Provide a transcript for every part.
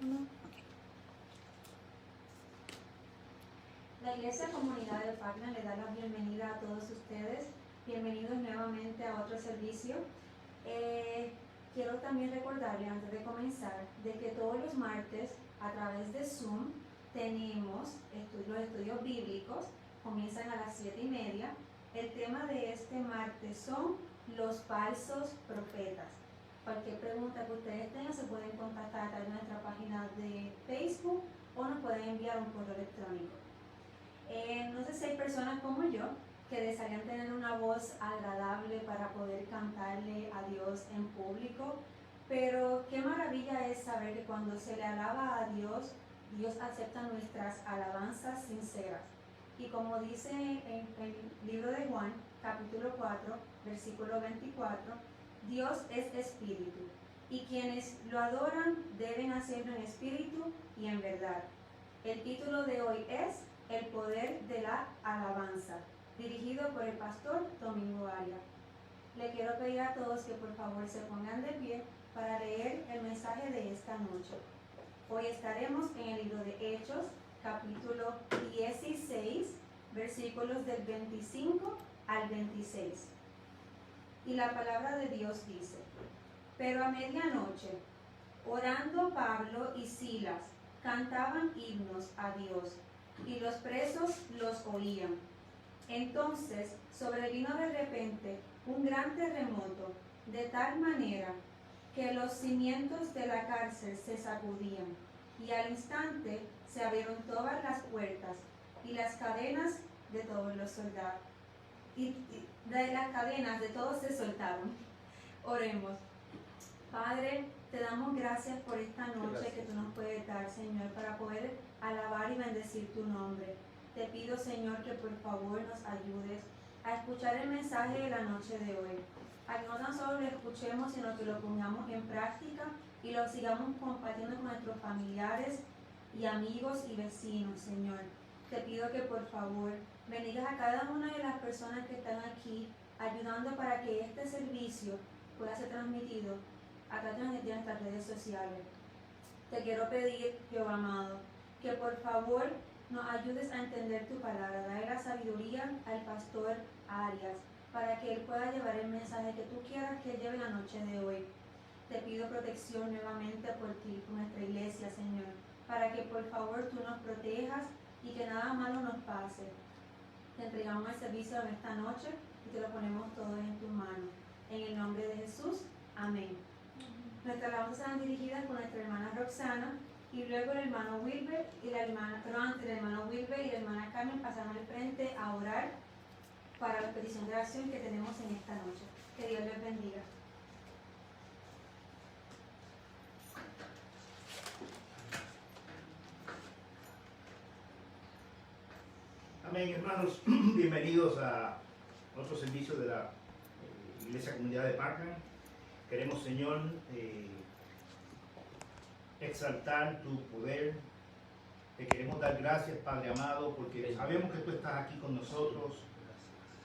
¿No? Okay. La Iglesia Comunidad de Parkland le da la bienvenida a todos ustedes. Bienvenidos nuevamente a otro servicio. Quiero también recordarle antes de comenzar de que todos los martes a través de Zoom tenemos los estudios bíblicos, comienzan a las 7:30. El tema de este martes son los falsos profetas. Cualquier pregunta que ustedes tengan se pueden contactar a nuestra página de Facebook o nos pueden enviar un correo electrónico. No sé si hay personas como yo que desearían tener una voz agradable para poder cantarle a Dios en público, pero qué maravilla es saber que cuando se le alaba a Dios, Dios acepta nuestras alabanzas sinceras. Y como dice en el libro de Juan, capítulo 4, versículo 24, Dios es espíritu, y quienes lo adoran deben hacerlo en espíritu y en verdad. El título de hoy es El poder de la alabanza, dirigido por el pastor Domingo Arias. Le quiero pedir a todos que por favor se pongan de pie para leer el mensaje de esta noche. Hoy estaremos en el libro de Hechos, capítulo 16, versículos del 25 al 26. Y la palabra de Dios dice: pero a medianoche, orando Pablo y Silas, cantaban himnos a Dios, y los presos los oían. Entonces sobrevino de repente un gran terremoto, de tal manera que los cimientos de la cárcel se sacudían, y al instante se abrieron todas las puertas, y las cadenas de todos los soldados, y de las cadenas de todos se soltaron. Oremos. Padre, te damos gracias por esta noche que tú nos puedes dar, Señor, para poder alabar y bendecir tu nombre. Te pido, Señor, que por favor nos ayudes a escuchar el mensaje de la noche de hoy. A que no tan solo lo escuchemos, sino que lo pongamos en práctica y lo sigamos compartiendo con nuestros familiares y amigos y vecinos, Señor. Te pido que por favor bendigas a cada una de las personas que están aquí, ayudando para que este servicio pueda ser transmitido a través de nuestras redes sociales. Te quiero pedir, Jehová amado, que por favor nos ayudes a entender tu palabra. Dale la sabiduría al pastor Arias para que él pueda llevar el mensaje que tú quieras que lleve la noche de hoy. Te pido protección nuevamente por ti, por nuestra iglesia, Señor, para que por favor tú nos protejas y que nada malo nos pase. Te entregamos el servicio de esta noche y te lo ponemos todo en tus manos. En el nombre de Jesús, amén. Nuestras alabanzas serán dirigidas por nuestra hermana Roxana, y luego el hermano Wilber y la hermana, pero antes el hermano Wilber y la hermana Carmen pasarán al frente a orar para la petición de oración que tenemos en esta noche. Que Dios les bendiga. Amén, hermanos. Bienvenidos a otro servicio de la Iglesia Comunidad de Parkland. Queremos, Señor, exaltar tu poder. Te queremos dar gracias, Padre amado, porque sabemos que tú estás aquí con nosotros.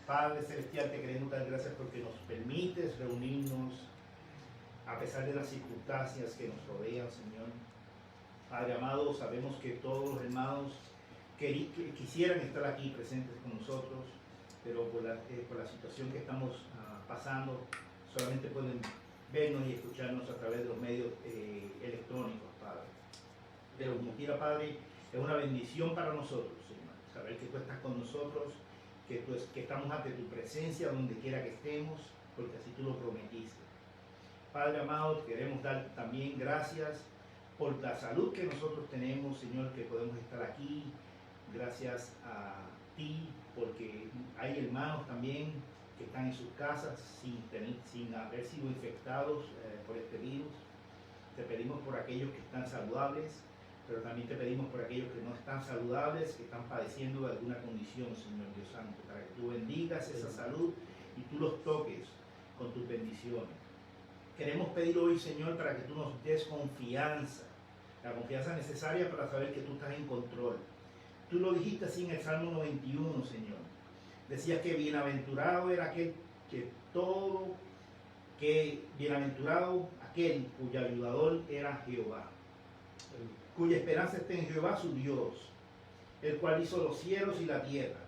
Padre Celestial, te queremos dar gracias porque nos permites reunirnos a pesar de las circunstancias que nos rodean, Señor. Padre amado, sabemos que todos los hermanos que quisieran estar aquí presentes con nosotros, pero por la situación que estamos pasando, solamente pueden vernos y escucharnos a través de los medios electrónicos, Padre. Pero como quiera, Padre, es una bendición para nosotros, Señor, saber que tú estás con nosotros, que estamos ante tu presencia donde quiera que estemos, porque así tú lo prometiste. Padre amado, queremos dar también gracias por la salud que nosotros tenemos, Señor, que podemos estar aquí. Gracias a ti, porque hay hermanos también que están en sus casas sin haber sido infectados por este virus. Te pedimos por aquellos que están saludables, pero también te pedimos por aquellos que no están saludables, que están padeciendo de alguna condición, Señor Dios Santo, para que tú bendigas esa salud y tú los toques con tus bendiciones. Queremos pedir hoy, Señor, para que tú nos des confianza, la confianza necesaria para saber que tú estás en control. Tú lo dijiste así en el Salmo 91, Señor. Decías que bienaventurado era aquel bienaventurado aquel cuyo ayudador era Jehová. cuya esperanza está en Jehová su Dios, el cual hizo los cielos y la tierra,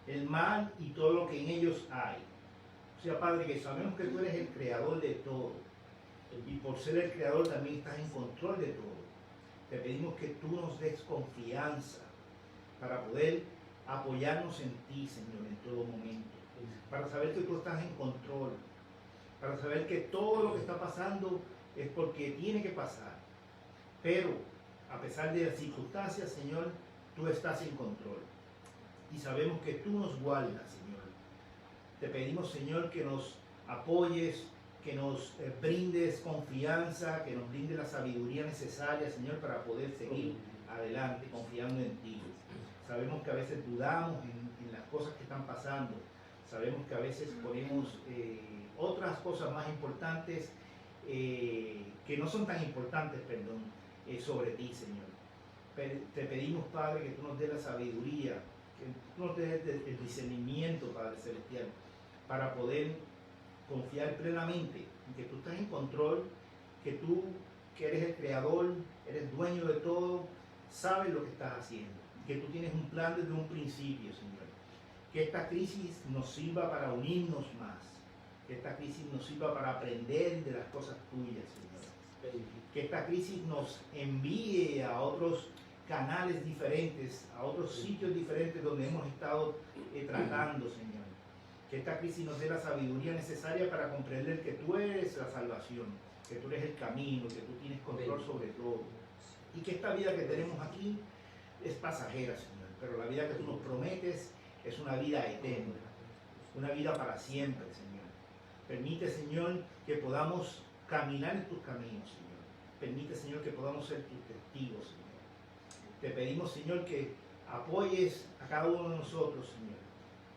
el mar y todo lo que en ellos hay. O sea, Padre, que sabemos que tú eres el creador de todo, y por ser el creador también estás en control de todo. Te pedimos que tú nos des confianza para poder apoyarnos en ti, Señor, en todo momento, para saber que tú estás en control, para saber que todo lo que está pasando es porque tiene que pasar, pero a pesar de las circunstancias, Señor, tú estás en control y sabemos que tú nos guardas, Señor. Te pedimos, Señor, que nos apoyes, que nos brindes confianza, que nos brindes la sabiduría necesaria, Señor, para poder seguir adelante confiando en ti. Sabemos que a veces dudamos en las cosas que están pasando. Sabemos que a veces ponemos otras cosas más importantes, que no son tan importantes, perdón, sobre ti, Señor. Te pedimos, Padre, que tú nos des la sabiduría, que tú nos des el discernimiento, Padre Celestial, para poder confiar plenamente en que tú estás en control, que tú, que eres el creador, eres dueño de todo, sabes lo que estás haciendo, que tú tienes un plan desde un principio, Señor. Que esta crisis nos sirva para unirnos más, que esta crisis nos sirva para aprender de las cosas tuyas, Señor. Que esta crisis nos envíe a otros canales diferentes, a otros sitios diferentes donde hemos estado tratando, Señor. Que esta crisis nos dé la sabiduría necesaria para comprender que tú eres la salvación, que tú eres el camino, que tú tienes control sobre todo. Y que esta vida que tenemos aquí es pasajera, Señor, pero la vida que tú nos prometes es una vida eterna, una vida para siempre, Señor. Permite, Señor, que podamos caminar en tus caminos, Señor. Permite, Señor, que podamos ser tus testigos, Señor. Te pedimos, Señor, que apoyes a cada uno de nosotros, Señor.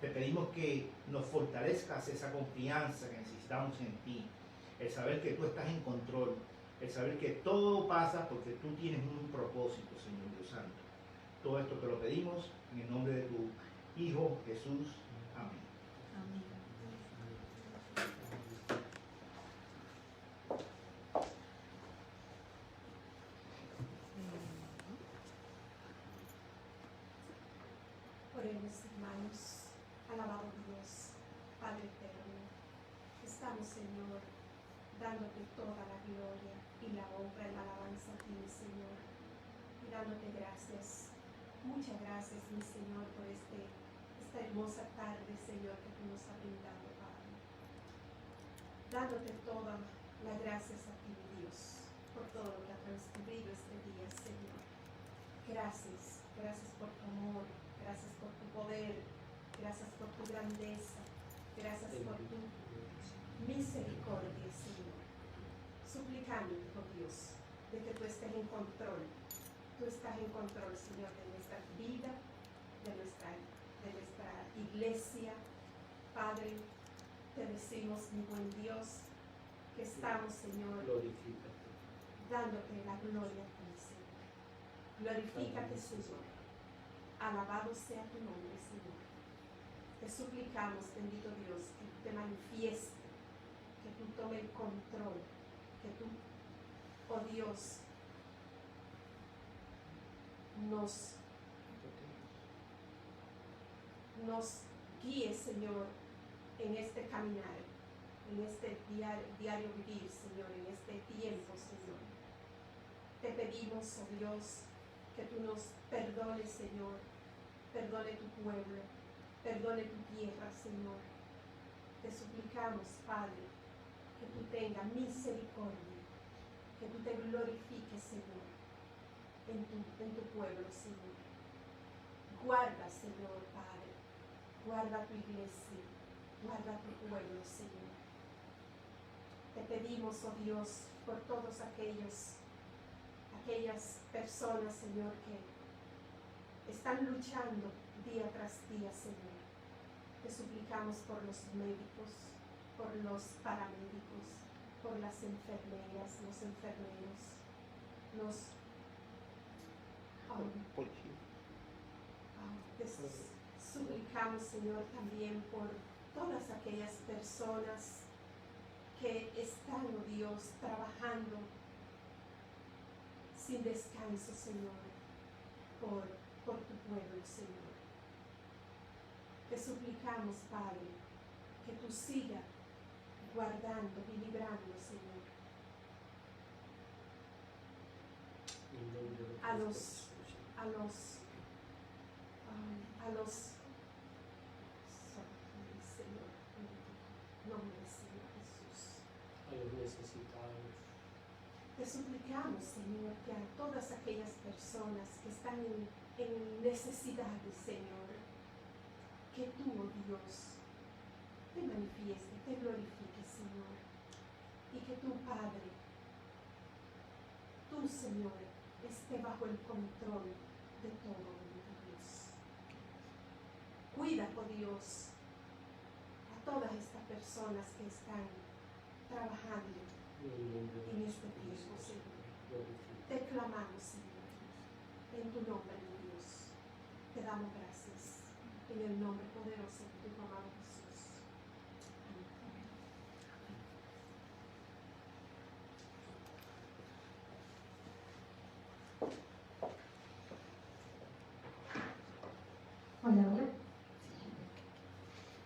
Te pedimos que nos fortalezcas esa confianza que necesitamos en ti, el saber que tú estás en control, el saber que todo pasa porque tú tienes un propósito, Señor Dios Santo. Todo esto te lo pedimos en el nombre de tu Hijo Jesús. Amén. Amén. Oremos, hermanos. Alabado Dios, Padre eterno. Estamos, Señor, dándote toda la gloria y la honra y la alabanza a ti, Señor. Y dándote gracias. Muchas gracias, mi Señor, por esta hermosa tarde, Señor, que tú nos has brindado, Padre. Dándote todas las gracias a ti, mi Dios, por todo lo que ha transcurrido este día, Señor. Gracias, gracias por tu amor, gracias por tu poder, gracias por tu grandeza, gracias por tu misericordia, Señor. Suplicando, oh Dios, de que tú estés en control. Tú estás en control, Señor, de nuestra vida, de nuestra iglesia. Padre, te decimos, mi buen Dios, que estamos, Señor, dándote la gloria a ti, Señor. Glorifícate, Señor. Alabado sea tu nombre, Señor. Te suplicamos, bendito Dios, que te manifieste, que tú tomes el control, que tú, oh Dios, nos guíe, Señor, en este caminar, en este diario vivir, Señor, en este tiempo, Señor. Te pedimos, oh Dios, que tú nos perdones, Señor, perdone tu pueblo, perdone tu tierra, Señor. Te suplicamos, Padre, que tú tengas misericordia, que tú te glorifiques, Señor, en tu pueblo, Señor. Guarda, Señor, Padre, guarda tu iglesia, guarda tu pueblo, Señor. Te pedimos, oh Dios, por todos aquellas personas, Señor, que están luchando día tras día, Señor. Te suplicamos por los médicos, por los paramédicos, por las enfermeras, los enfermeros, te suplicamos, Señor, también por todas aquellas personas que están, oh Dios, trabajando sin descanso, Señor, por tu pueblo, Señor. Te suplicamos, Padre, que tú sigas guardando y librando, Señor, a los Señor, nombre del Señor Jesús. A los necesitados. Te suplicamos, Señor, que a todas aquellas personas que están en necesidades, Señor, que tú, oh Dios, te manifiestes, te glorifiques, Señor, y que tu Padre, tú, Señor, esté bajo el control de todo, oh Dios. Cuida, oh Dios, a todas estas personas que están trabajando en este tiempo, Señor. Te clamamos, Señor, en tu nombre, mi Dios. Te damos gracias, en el nombre poderoso de tu amado Jesús. Amén. Hola, hola.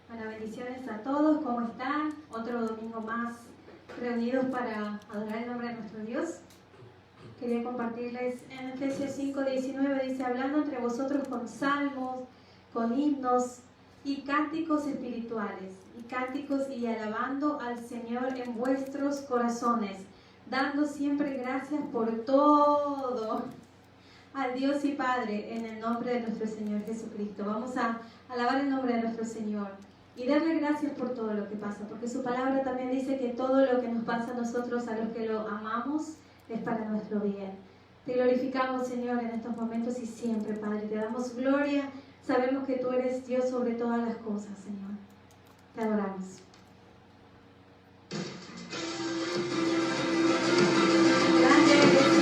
Bueno, bendiciones a todos, ¿cómo están? Otro domingo más reunidos para adorar el nombre de nuestro Dios. Quería compartirles en Efesios 5:19, dice, hablando entre vosotros con salmos, con himnos y cánticos espirituales, y cánticos y alabando al Señor en vuestros corazones, dando siempre gracias por todo al Dios y Padre en el nombre de nuestro Señor Jesucristo. Vamos a alabar el nombre de nuestro Señor y darle gracias por todo lo que pasa, porque su palabra también dice que todo lo que nos pasa a nosotros, a los que lo amamos, es para nuestro bien. Te glorificamos, Señor, en estos momentos y siempre, Padre. Te damos gloria. Sabemos que tú eres Dios sobre todas las cosas, Señor. Te adoramos. Grande eres.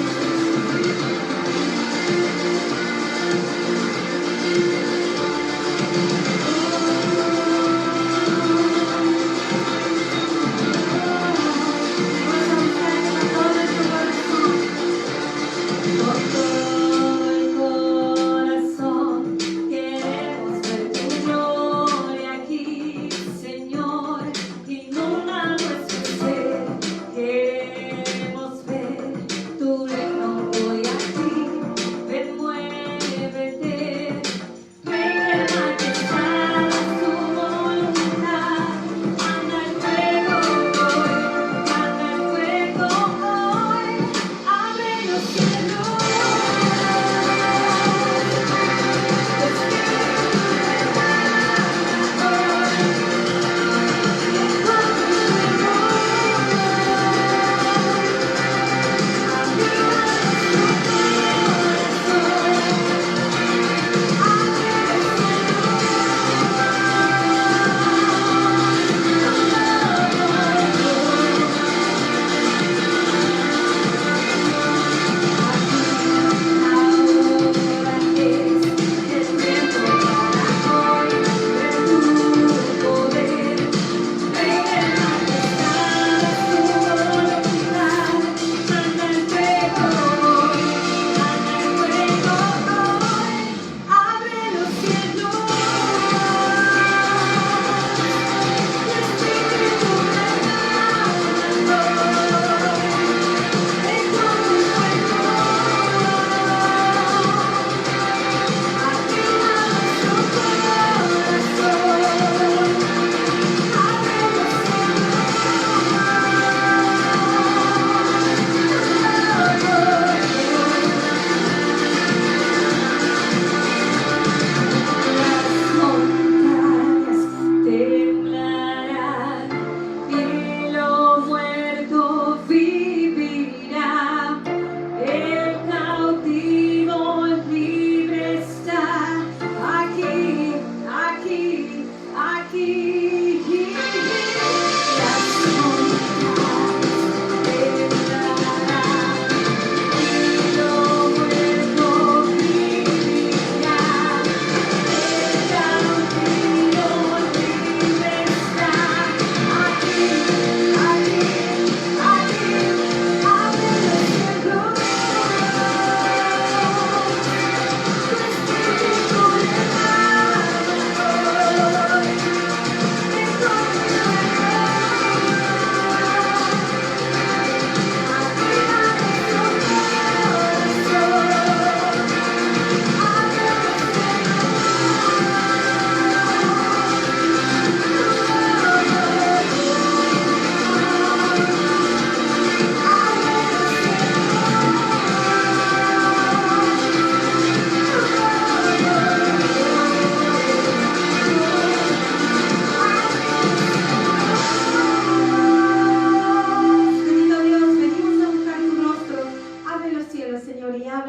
Con todo el corazón queremos ver tu gloria aquí, Señor.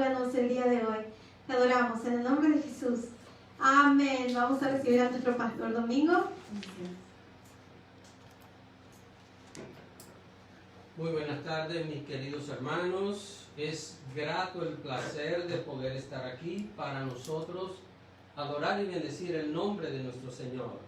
háblanos el día de hoy. Te adoramos en el nombre de Jesús. Amén. Vamos a recibir a nuestro pastor Domingo. Muy buenas tardes, mis queridos hermanos. Es grato el placer de poder estar aquí para nosotros, adorar y bendecir el nombre de nuestro Señor.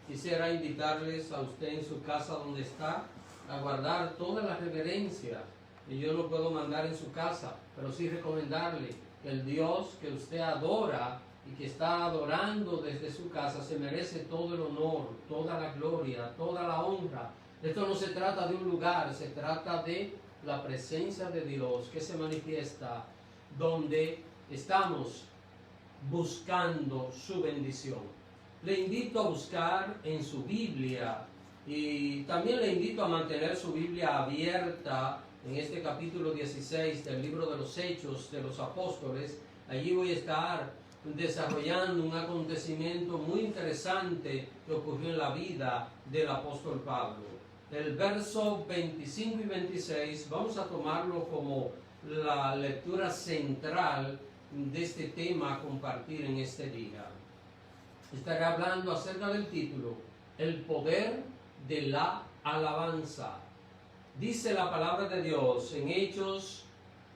Quisiera invitarles a usted en su casa donde está a guardar toda la reverencia. Y yo no puedo mandar en su casa, pero sí recomendarle que el Dios que usted adora y que está adorando desde su casa se merece todo el honor, toda la gloria, toda la honra. Esto no se trata de un lugar, se trata de la presencia de Dios que se manifiesta donde estamos buscando su bendición. Le invito a buscar en su Biblia y también le invito a mantener su Biblia abierta en este capítulo 16 del libro de los Hechos de los Apóstoles. Allí voy a estar desarrollando un acontecimiento muy interesante que ocurrió en la vida del apóstol Pablo. El verso 25 y 26 vamos a tomarlo como la lectura central de este tema a compartir en este día. Estaré hablando acerca del título, el poder de la alabanza. Dice la palabra de Dios en Hechos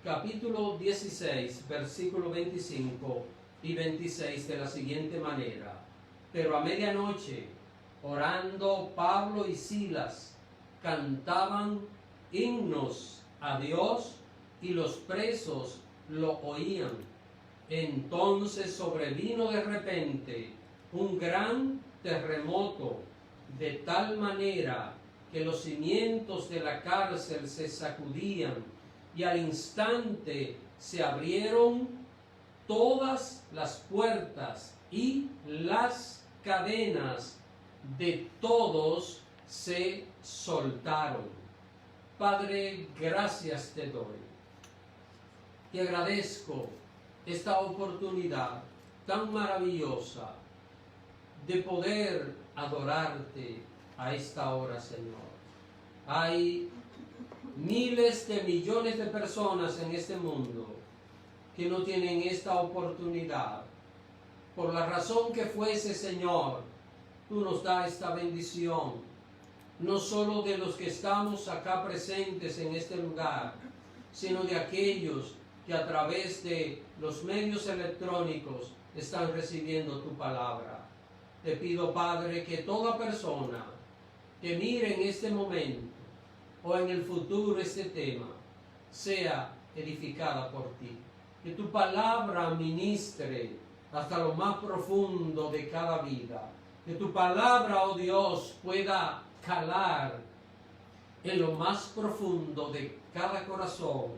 capítulo 16, versículo 25 y 26 de la siguiente manera. Pero a medianoche, orando Pablo y Silas, cantaban himnos a Dios y los presos lo oían. Entonces sobrevino de repente un gran terremoto, de tal manera que los cimientos de la cárcel se sacudían y al instante se abrieron todas las puertas y las cadenas de todos se soltaron. Padre, gracias te doy. Te agradezco esta oportunidad tan maravillosa de poder adorarte a esta hora, Señor. Hay miles de millones de personas en este mundo que no tienen esta oportunidad. Por la razón que fuese, Señor, tú nos das esta bendición, no solo de los que estamos acá presentes en este lugar, sino de aquellos que a través de los medios electrónicos están recibiendo tu palabra. Te pido, Padre, que toda persona que mire en este momento o en el futuro este tema sea edificada por ti. Que tu palabra ministre hasta lo más profundo de cada vida. Que tu palabra, oh Dios, pueda calar en lo más profundo de cada corazón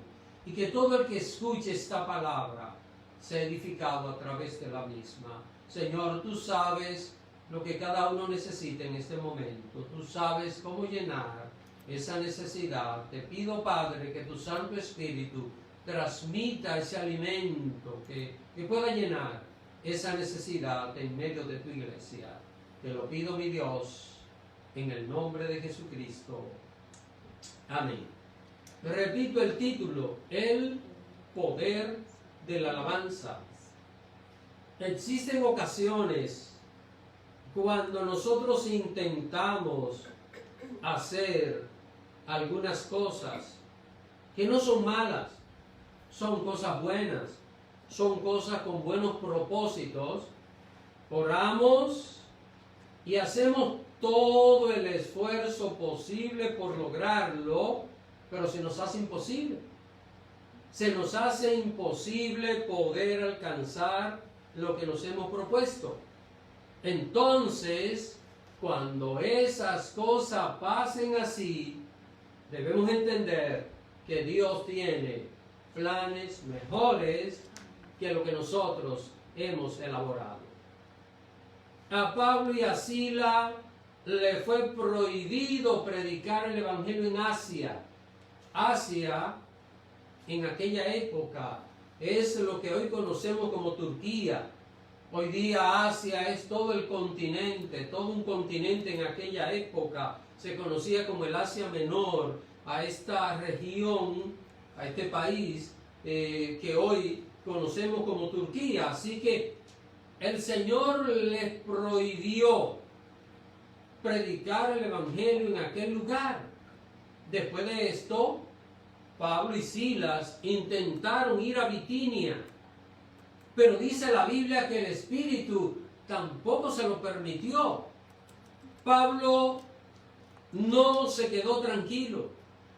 y que todo el que escuche esta palabra sea edificado a través de la misma. Señor, tú sabes lo que cada uno necesita en este momento. Tú sabes cómo llenar esa necesidad. Te pido, Padre, que tu Santo Espíritu transmita ese alimento que pueda llenar esa necesidad en medio de tu iglesia. Te lo pido, mi Dios, en el nombre de Jesucristo. Amén. Repito el título, el poder de la alabanza. Existen ocasiones cuando nosotros intentamos hacer algunas cosas que no son malas, son cosas buenas, son cosas con buenos propósitos. Oramos y hacemos todo el esfuerzo posible por lograrlo, pero se nos hace imposible. Se nos hace imposible poder alcanzar lo que nos hemos propuesto. Entonces, cuando esas cosas pasen así, debemos entender que Dios tiene planes mejores que lo que nosotros hemos elaborado. A Pablo y a Silas le fue prohibido predicar el evangelio en Asia. Asia, en aquella época, es lo que hoy conocemos como Turquía. Hoy día Asia es todo el continente, todo un continente. En aquella época se conocía como el Asia Menor, a esta región, a este país que hoy conocemos como Turquía. Así que el Señor les prohibió predicar el Evangelio en aquel lugar. Después de esto, Pablo y Silas intentaron ir a Bitinia, pero dice la Biblia que el Espíritu tampoco se lo permitió. Pablo no se quedó tranquilo.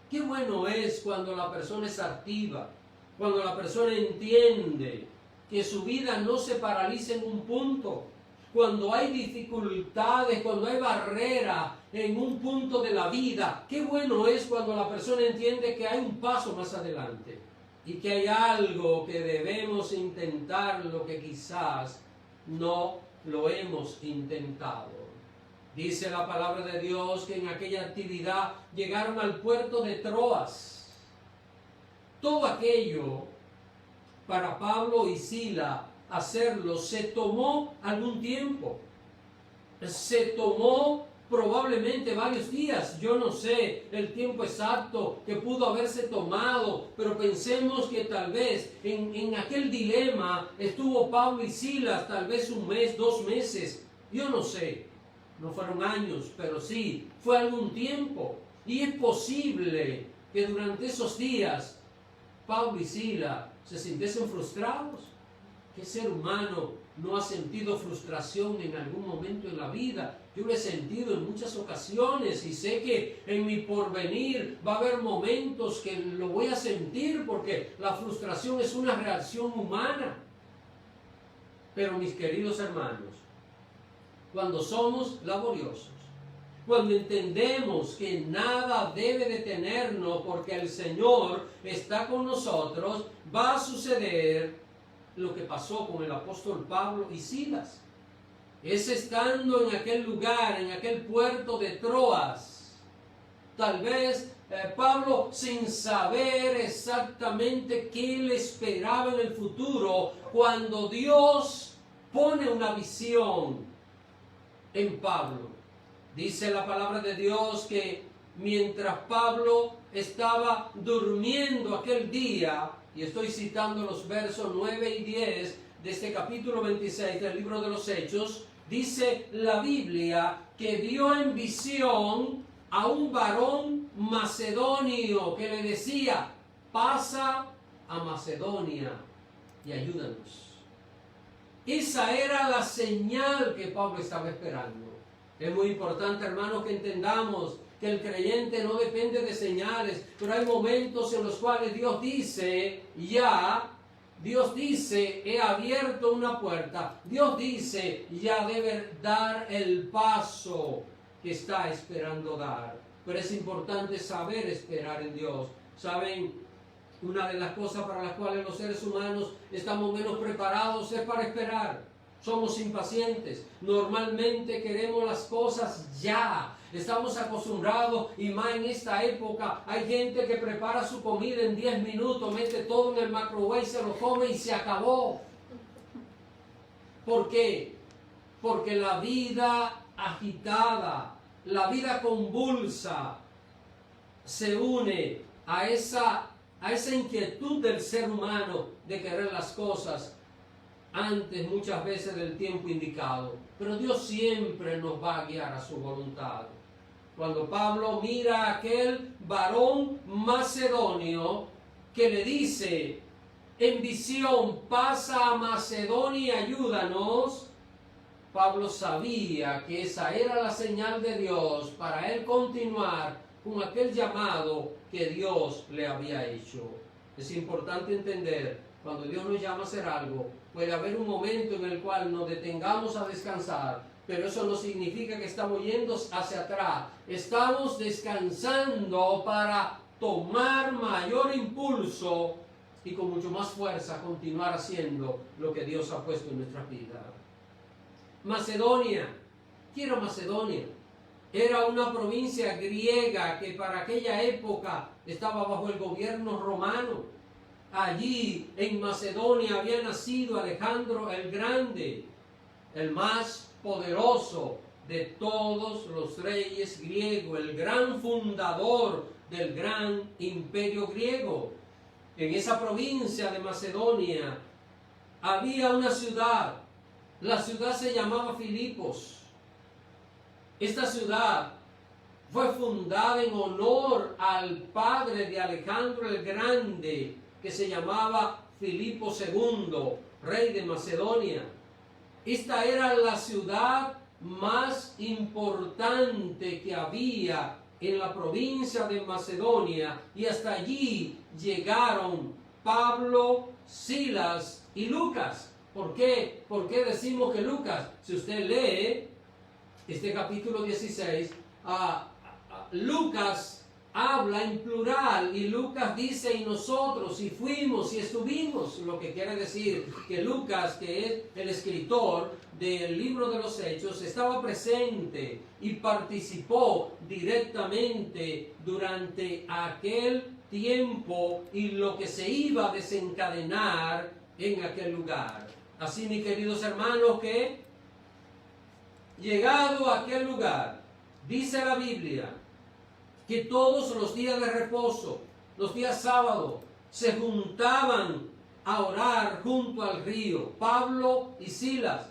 Qué bueno es cuando la persona es activa, cuando la persona entiende que su vida no se paraliza en un punto. Cuando hay dificultades, cuando hay barreras en un punto de la vida, qué bueno es cuando la persona entiende que hay un paso más adelante y que hay algo que debemos intentar, lo que quizás no lo hemos intentado. Dice la palabra de Dios que en aquella actividad llegaron al puerto de Troas. Todo aquello para Pablo y Silas hacerlo se tomó algún tiempo. Se tomó probablemente varios días. Yo no sé el tiempo exacto que pudo haberse tomado, pero pensemos que tal vez en aquel dilema estuvo Pablo y Silas tal vez un mes, 2 meses. Yo no sé. No fueron años, pero sí, fue algún tiempo. Y es posible que durante esos días Pablo y Silas se sintiesen frustrados. ¿Qué ser humano no ha sentido frustración en algún momento en la vida? Yo lo he sentido en muchas ocasiones y sé que en mi porvenir va a haber momentos que lo voy a sentir porque la frustración es una reacción humana. Pero mis queridos hermanos, cuando somos laboriosos, cuando entendemos que nada debe detenernos porque el Señor está con nosotros, va a suceder lo que pasó con el apóstol Pablo y Silas. Es estando en aquel lugar, en aquel puerto de Troas, tal vez Pablo, sin saber exactamente qué le esperaba en el futuro, cuando Dios pone una visión en Pablo. Dice la palabra de Dios que mientras Pablo estaba durmiendo aquel día, y estoy citando los versos 9 y 10 de este capítulo 26 del libro de los Hechos, dice la Biblia que vio en visión a un varón macedonio que le decía: pasa a Macedonia y ayúdanos. Esa era la señal que Pablo estaba esperando. Es muy importante, hermanos, que entendamos que el creyente no depende de señales, pero hay momentos en los cuales Dios dice, he abierto una puerta. Dios dice, ya debe dar el paso que está esperando dar. Pero es importante saber esperar en Dios. ¿Saben? Una de las cosas para las cuales los seres humanos estamos menos preparados es para esperar. Somos impacientes. Normalmente queremos las cosas ya. Estamos acostumbrados, y más en esta época, hay gente que prepara su comida en 10 minutos, mete todo en el microwave, se lo come y se acabó. ¿Por qué? Porque la vida agitada, la vida convulsa, se une a esa inquietud del ser humano de querer las cosas antes, muchas veces, del tiempo indicado. Pero Dios siempre nos va a guiar a su voluntad. Cuando Pablo mira a aquel varón macedonio que le dice en visión, pasa a Macedonia, ayúdanos, Pablo sabía que esa era la señal de Dios para él continuar con aquel llamado que Dios le había hecho. Es importante entender, cuando Dios nos llama a hacer algo, puede haber un momento en el cual nos detengamos a descansar, pero eso no significa que estamos yendo hacia atrás. Estamos descansando para tomar mayor impulso y con mucho más fuerza continuar haciendo lo que Dios ha puesto en nuestras vidas. Macedonia, quiero Macedonia. Era una provincia griega que para aquella época estaba bajo el gobierno romano. Allí en Macedonia había nacido Alejandro el Grande, el más poderoso de todos los reyes griegos, el gran fundador del gran imperio griego. en esa provincia de Macedonia, había una ciudad. La ciudad se llamaba Filipos. Esta ciudad fue fundada en honor al padre de Alejandro el Grande, que se llamaba Filipo II, rey de Macedonia. Esta era la ciudad más importante que había en la provincia de Macedonia, y hasta allí llegaron Pablo, Silas y Lucas. ¿Por qué? ¿Por qué decimos que Lucas? Si usted lee este capítulo 16, Lucas habla en plural y Lucas dice y nosotros, y fuimos y estuvimos, lo que quiere decir que Lucas, que es el escritor del libro de los Hechos, estaba presente y participó directamente durante aquel tiempo y lo que se iba a desencadenar en aquel lugar. Así, mis queridos hermanos, que llegado a aquel lugar, dice la Biblia que todos los días de reposo, los días sábados, se juntaban a orar junto al río. Pablo y Silas,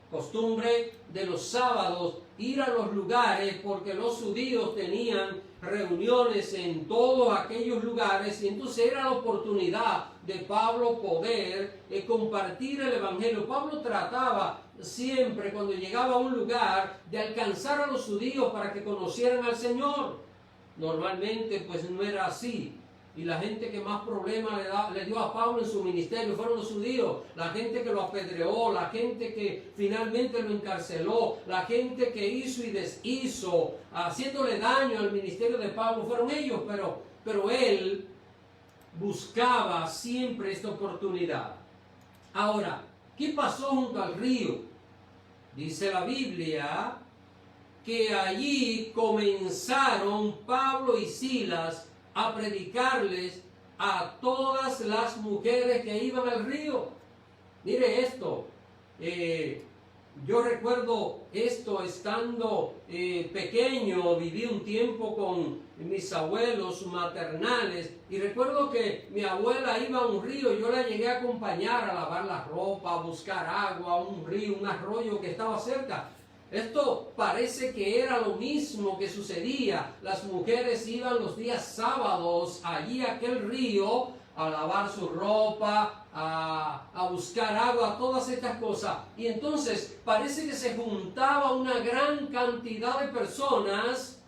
costumbre de los sábados, ir a los lugares, porque los judíos tenían reuniones en todos aquellos lugares, y entonces era la oportunidad de Pablo poder compartir el evangelio. Pablo trataba siempre, cuando llegaba a un lugar, de alcanzar a los judíos para que conocieran al Señor. Normalmente pues no era así, y la gente que más problemas le dio a Pablo en su ministerio fueron los judíos. La gente que lo apedreó, la gente que finalmente lo encarceló, la gente que hizo y deshizo, haciéndole daño al ministerio de Pablo, fueron ellos, pero él buscaba siempre esta oportunidad. Ahora, ¿qué pasó junto al río? Dice la Biblia que allí comenzaron Pablo y Silas a predicarles a todas las mujeres que iban al río. Mire esto, yo recuerdo esto estando pequeño, viví un tiempo con mis abuelos maternales, y recuerdo que mi abuela iba a un río, yo la llegué a acompañar a lavar la ropa, a buscar agua, a un río, un arroyo que estaba cerca. Esto parece que era lo mismo que sucedía. Las mujeres iban los días sábados allí a aquel río a lavar su ropa, a buscar agua, todas estas cosas. Y entonces parece que se juntaba una gran cantidad de personas,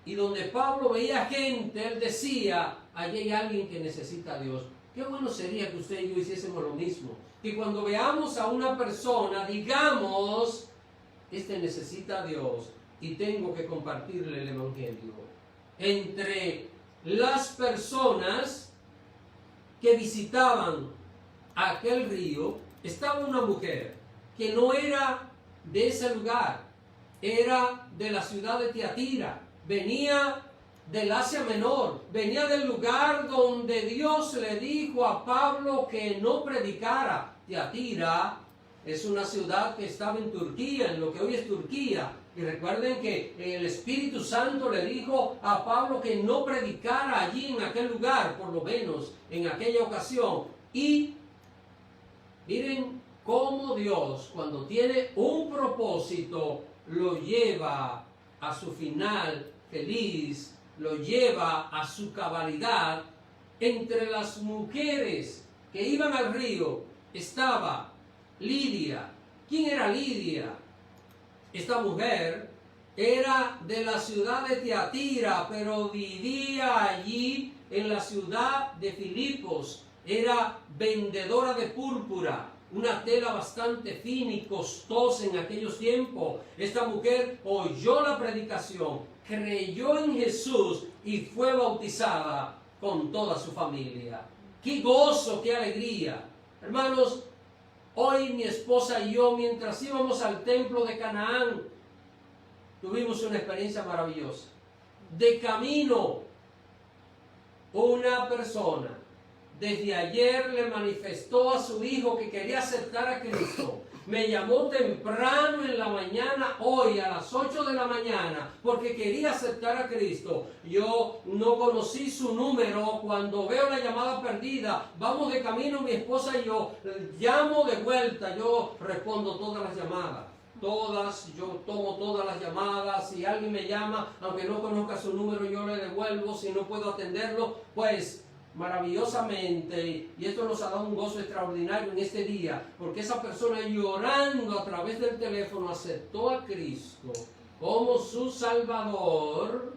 y donde Pablo veía gente, él decía, allí hay alguien que necesita a Dios. Qué bueno sería que usted y yo hiciésemos lo mismo. Que cuando veamos a una persona, digamos, este necesita a Dios y tengo que compartirle el evangelio. Entre las personas que visitaban aquel río estaba una mujer que no era de ese lugar, era de la ciudad de Tiatira, venía del Asia Menor, venía del lugar donde Dios le dijo a Pablo que no predicara. Tiatira es una ciudad que estaba en Turquía, en lo que hoy es Turquía. Y recuerden que el Espíritu Santo le dijo a Pablo que no predicara allí en aquel lugar, por lo menos en aquella ocasión. Y miren cómo Dios, cuando tiene un propósito, lo lleva a su final feliz, lo lleva a su cabalidad. Entre las mujeres que iban al río estaba Lidia. ¿Quién era Lidia? Esta mujer era de la ciudad de Tiatira, pero vivía allí en la ciudad de Filipos. Era vendedora de púrpura, una tela bastante fina y costosa en aquellos tiempos. Esta mujer oyó la predicación, creyó en Jesús y fue bautizada con toda su familia. ¡Qué gozo, qué alegría! Hermanos, hoy mi esposa y yo, mientras íbamos al templo de Canaán, tuvimos una experiencia maravillosa. De camino, una persona desde ayer le manifestó a su hijo que quería aceptar a Cristo. Me llamó temprano en la mañana, hoy a las 8 de la mañana, porque quería aceptar a Cristo. Yo no conocí su número. Cuando veo la llamada perdida, vamos de camino mi esposa y yo, llamo de vuelta, yo respondo todas las llamadas. Todas, yo tomo todas las llamadas. Si alguien me llama, aunque no conozca su número, yo le devuelvo. Si no puedo atenderlo, pues maravillosamente, y esto nos ha dado un gozo extraordinario en este día, porque esa persona llorando a través del teléfono aceptó a Cristo como su Salvador.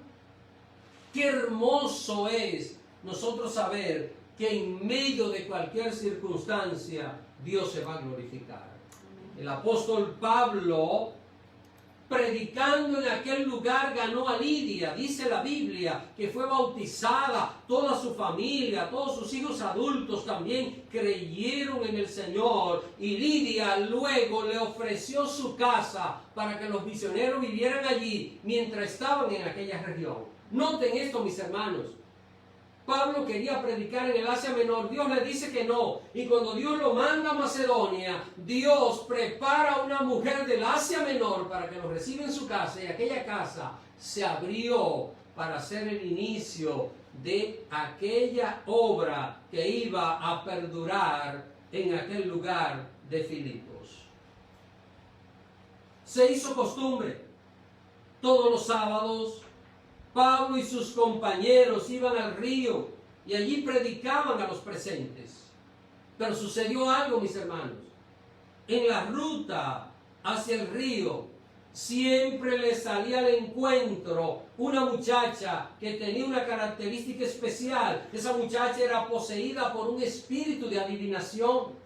Qué hermoso es nosotros saber que en medio de cualquier circunstancia Dios se va a glorificar. El apóstol Pablo, predicando en aquel lugar, ganó a Lidia. Dice la Biblia que fue bautizada, toda su familia, todos sus hijos adultos también creyeron en el Señor. Y Lidia luego le ofreció su casa para que los misioneros vivieran allí mientras estaban en aquella región. Noten esto, mis hermanos. Pablo quería predicar en el Asia Menor, Dios le dice que no, y cuando Dios lo manda a Macedonia, Dios prepara a una mujer del Asia Menor para que lo reciba en su casa, y aquella casa se abrió para ser el inicio de aquella obra que iba a perdurar en aquel lugar de Filipos. Se hizo costumbre, todos los sábados, Pablo y sus compañeros iban al río y allí predicaban a los presentes. Pero sucedió algo, mis hermanos. En la ruta hacia el río siempre les salía al encuentro una muchacha que tenía una característica especial. Esa muchacha era poseída por un espíritu de adivinación.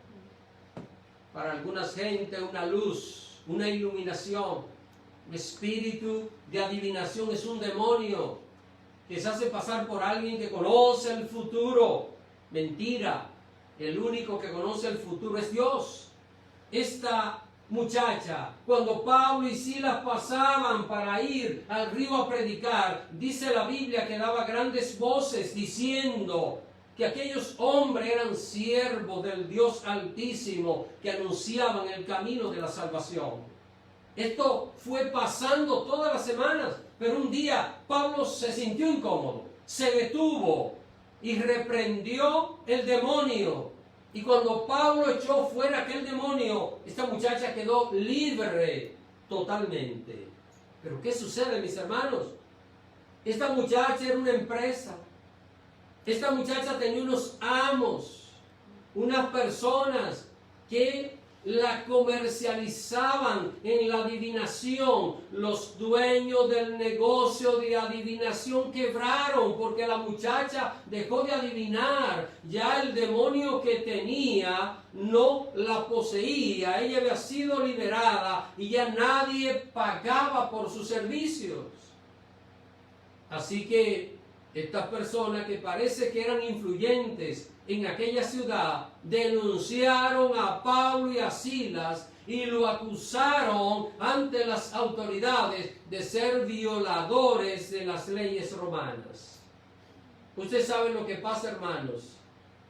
Para algunas gente una luz, una iluminación. Un espíritu de adivinación es un demonio que se hace pasar por alguien que conoce el futuro. Mentira, el único que conoce el futuro es Dios. Esta muchacha, cuando Pablo y Silas pasaban para ir al río a predicar, dice la Biblia que daba grandes voces diciendo que aquellos hombres eran siervos del Dios Altísimo que anunciaban el camino de la salvación. Esto fue pasando todas las semanas, pero un día Pablo se sintió incómodo, se detuvo y reprendió el demonio. Y cuando Pablo echó fuera aquel demonio, esta muchacha quedó libre totalmente. Pero ¿qué sucede, mis hermanos? Esta muchacha era una empresa. Esta muchacha tenía unos amos, unas personas que la comercializaban en la adivinación. Los dueños del negocio de adivinación quebraron porque la muchacha dejó de adivinar. Ya el demonio que tenía no la poseía. Ella había sido liberada y ya nadie pagaba por sus servicios. Así que estas personas que parece que eran influyentes en aquella ciudad denunciaron a Pablo y a Silas y lo acusaron ante las autoridades de ser violadores de las leyes romanas. Usted sabe lo que pasa, hermanos.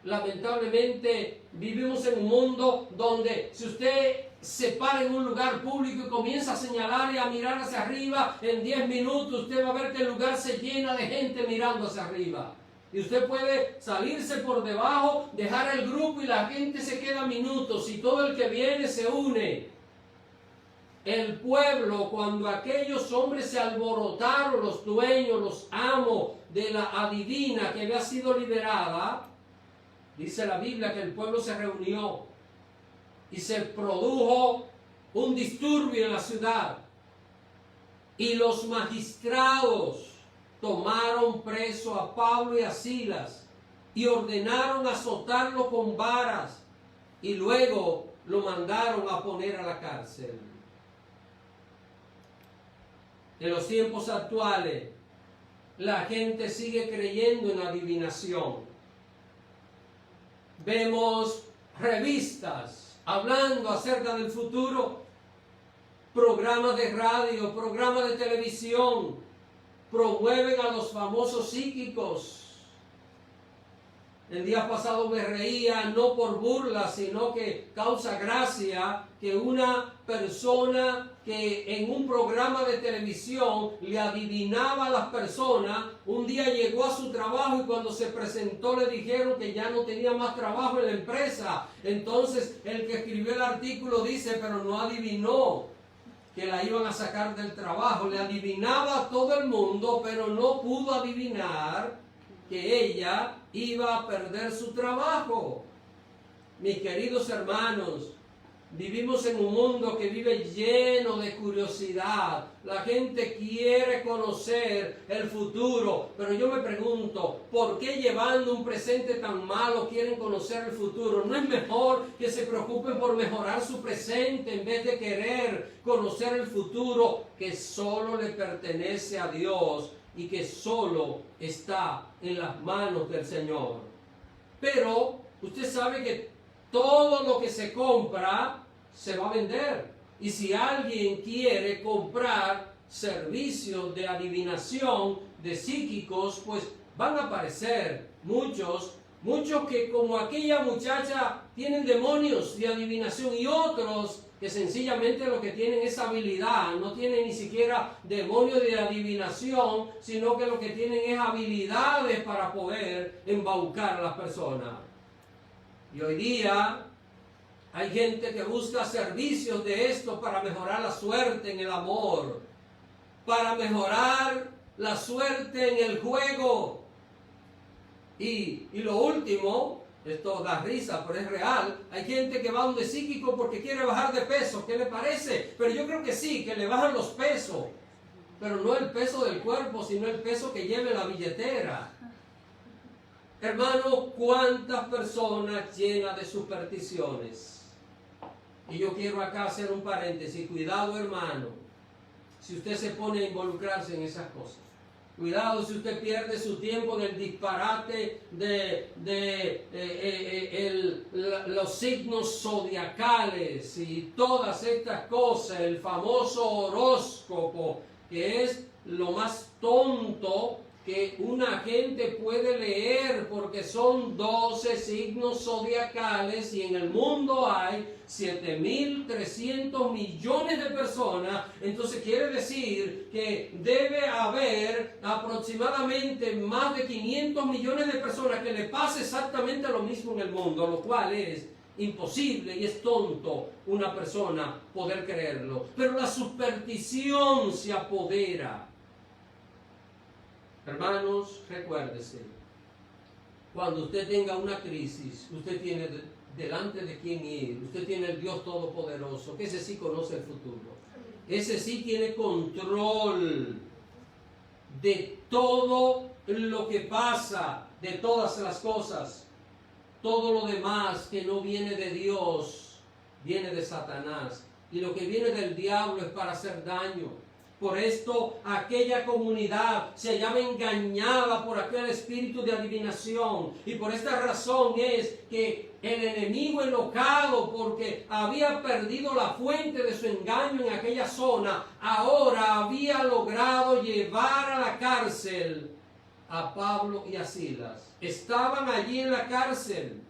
Lamentablemente vivimos en un mundo donde si usted se para en un lugar público y comienza a señalar y a mirar hacia arriba, en 10 minutos usted va a ver que el lugar se llena de gente mirando hacia arriba. Y usted puede salirse por debajo, dejar el grupo y la gente se queda minutos y todo el que viene se une. El pueblo, cuando aquellos hombres se alborotaron, los dueños, los amos de la adivina que había sido liberada, dice la Biblia que el pueblo se reunió y se produjo un disturbio en la ciudad. Y los magistrados tomaron preso a Pablo y a Silas y ordenaron azotarlo con varas y luego lo mandaron a poner a la cárcel. En los tiempos actuales, la gente sigue creyendo en la adivinación. Vemos revistas hablando acerca del futuro, programas de radio, programas de televisión, promueven a los famosos psíquicos. El día pasado me reía, no por burla, sino que causa gracia que una persona que en un programa de televisión le adivinaba a las personas, un día llegó a su trabajo y cuando se presentó le dijeron que ya no tenía más trabajo en la empresa. Entonces el que escribió el artículo dice, pero no adivinó que la iban a sacar del trabajo. Le adivinaba a todo el mundo, pero no pudo adivinar que ella iba a perder su trabajo. Mis queridos hermanos, vivimos en un mundo que vive lleno de curiosidad. La gente quiere conocer el futuro, pero yo me pregunto, ¿por qué llevando un presente tan malo quieren conocer el futuro? ¿No es mejor que se preocupen por mejorar su presente en vez de querer conocer el futuro que solo le pertenece a Dios y que solo está en las manos del Señor? Pero usted sabe que todo lo que se compra se va a vender. Y si alguien quiere comprar servicios de adivinación, de psíquicos, pues van a aparecer muchos que como aquella muchacha tienen demonios de adivinación y otros que sencillamente lo que tienen es habilidad, no tienen ni siquiera demonios de adivinación, sino que lo que tienen es habilidades para poder embaucar a las personas. Y hoy día hay gente que busca servicios de esto para mejorar la suerte en el amor, para mejorar la suerte en el juego. Y lo último, esto da risa, pero es real. Hay gente que va a un psíquico porque quiere bajar de peso. ¿Qué le parece? Pero yo creo que sí, que le bajan los pesos. Pero no el peso del cuerpo, sino el peso que lleve la billetera. Hermano, ¿cuántas personas llenas de supersticiones? Y yo quiero acá hacer un paréntesis. Cuidado, hermano, si usted se pone a involucrarse en esas cosas. Cuidado si usted pierde su tiempo en el disparate los signos zodiacales y todas estas cosas, el famoso horóscopo, que es lo más tonto que una gente puede leer, porque son 12 signos zodiacales y en el mundo hay 7.300 millones de personas. Entonces quiere decir que debe haber aproximadamente más de 500 millones de personas que le pase exactamente lo mismo en el mundo, lo cual es imposible y es tonto una persona poder creerlo. Pero la superstición se apodera. Hermanos, recuérdese, cuando usted tenga una crisis, usted tiene delante de quién ir. Usted tiene el Dios Todopoderoso, que ese sí conoce el futuro. Ese sí tiene control de todo lo que pasa, de todas las cosas. Todo lo demás que no viene de Dios, viene de Satanás. Y lo que viene del diablo es para hacer daño. Por esto aquella comunidad se hallaba engañada por aquel espíritu de adivinación. Y por esta razón es que el enemigo, enojado porque había perdido la fuente de su engaño en aquella zona, ahora había logrado llevar a la cárcel a Pablo y a Silas. Estaban allí en la cárcel.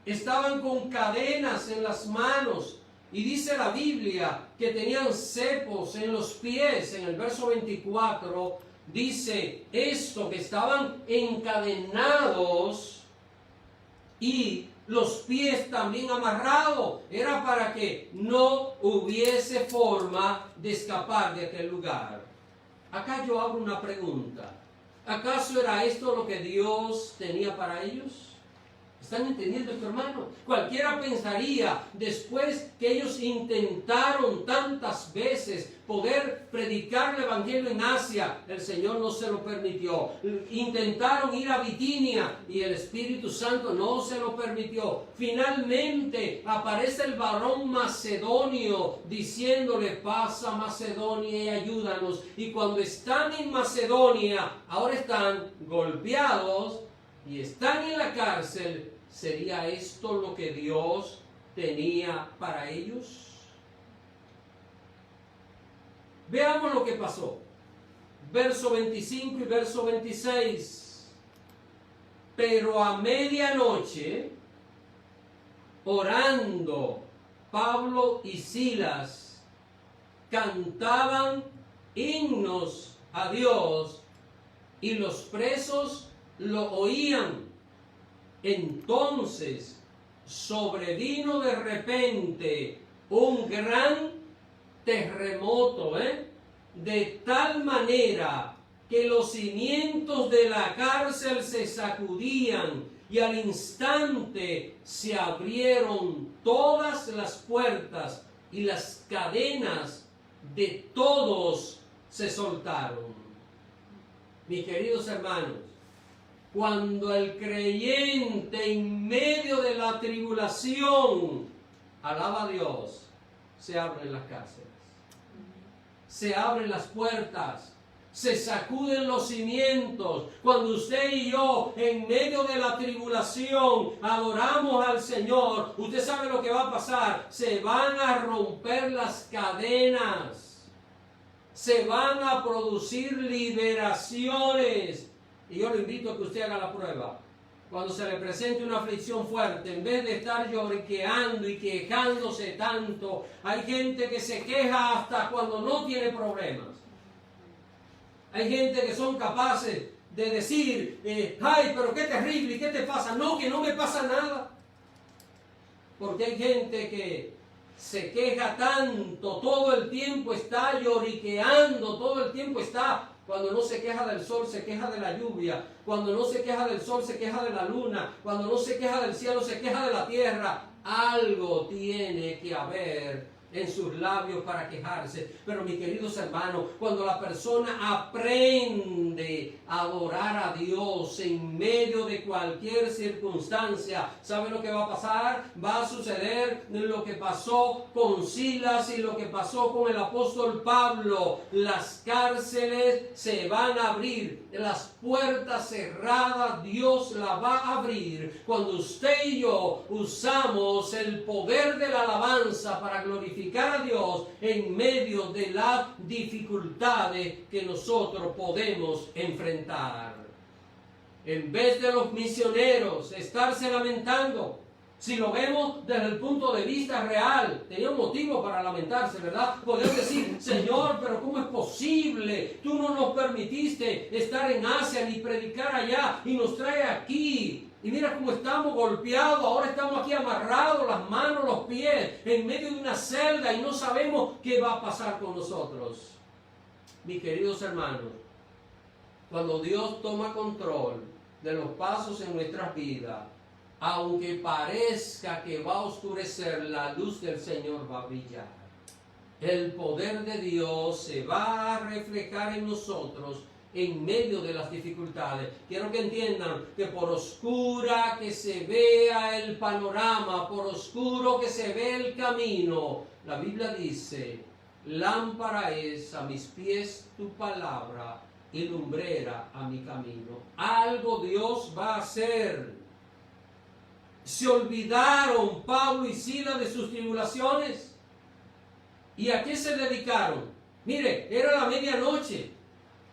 Estaban con cadenas en las manos. Y dice la Biblia que tenían cepos en los pies. En el verso 24 dice esto, que estaban encadenados y los pies también amarrados. Era para que no hubiese forma de escapar de aquel lugar. Acá yo hago una pregunta. ¿Acaso era esto lo que Dios tenía para ellos? ¿Están entendiendo esto, hermano? Cualquiera pensaría, después que ellos intentaron tantas veces poder predicar el Evangelio en Asia, el Señor no se lo permitió. Intentaron ir a Bitinia y el Espíritu Santo no se lo permitió. Finalmente aparece el varón macedonio diciéndole: pasa a Macedonia y ayúdanos. Y cuando están en Macedonia, ahora están golpeados y están en la cárcel. ¿Sería esto lo que Dios tenía para ellos? Veamos lo que pasó. Verso 25 y verso 26. Pero a medianoche, orando, Pablo y Silas cantaban himnos a Dios y los presos lo oían. Entonces sobrevino de repente un gran terremoto, de tal manera que los cimientos de la cárcel se sacudían y al instante se abrieron todas las puertas y las cadenas de todos se soltaron. Mis queridos hermanos, cuando el creyente en medio de la tribulación alaba a Dios, se abren las cárceles, se abren las puertas, se sacuden los cimientos. Cuando usted y yo en medio de la tribulación adoramos al Señor, usted sabe lo que va a pasar. Se van a romper las cadenas, se van a producir liberaciones. Y yo lo invito a que usted haga la prueba. Cuando se le presente una aflicción fuerte, en vez de estar lloriqueando y quejándose tanto, hay gente que se queja hasta cuando no tiene problemas. Hay gente que son capaces de decir, ay, pero qué terrible, ¿y qué te pasa? No, que no me pasa nada. Porque hay gente que se queja tanto, todo el tiempo está lloriqueando, todo el tiempo está. Cuando no se queja del sol, se queja de la lluvia. Cuando no se queja del sol, se queja de la luna. Cuando no se queja del cielo, se queja de la tierra. Algo tiene que haber en sus labios para quejarse. Pero mis queridos hermanos, cuando la persona aprende a adorar a Dios en medio de cualquier circunstancia, ¿sabe lo que va a pasar? Va a suceder lo que pasó con Silas y lo que pasó con el apóstol Pablo. Las cárceles se van a abrir, las puertas cerradas Dios las va a abrir cuando usted y yo usamos el poder de la alabanza para glorificar a Dios en medio de las dificultades que nosotros podemos enfrentar. En vez de los misioneros estarse lamentando, si lo vemos desde el punto de vista real, tenía un motivo para lamentarse, ¿verdad? Podemos decir, Señor, pero ¿cómo es posible? Tú no nos permitiste estar en Asia ni predicar allá y nos trae aquí. Y mira cómo estamos golpeados, ahora estamos aquí amarrados, las manos, los pies, en medio de una celda y no sabemos qué va a pasar con nosotros. Mis queridos hermanos, cuando Dios toma control de los pasos en nuestras vidas, aunque parezca que va a oscurecer, la luz del Señor va a brillar. El poder de Dios se va a reflejar en nosotros en medio de las dificultades. Quiero que entiendan que por oscura que se vea el panorama, por oscuro que se ve el camino, la Biblia dice, lámpara es a mis pies tu palabra y lumbrera a mi camino. Algo Dios va a hacer. Se olvidaron Pablo y Silas de sus tribulaciones. ¿Y a qué se dedicaron? Mire, era la medianoche.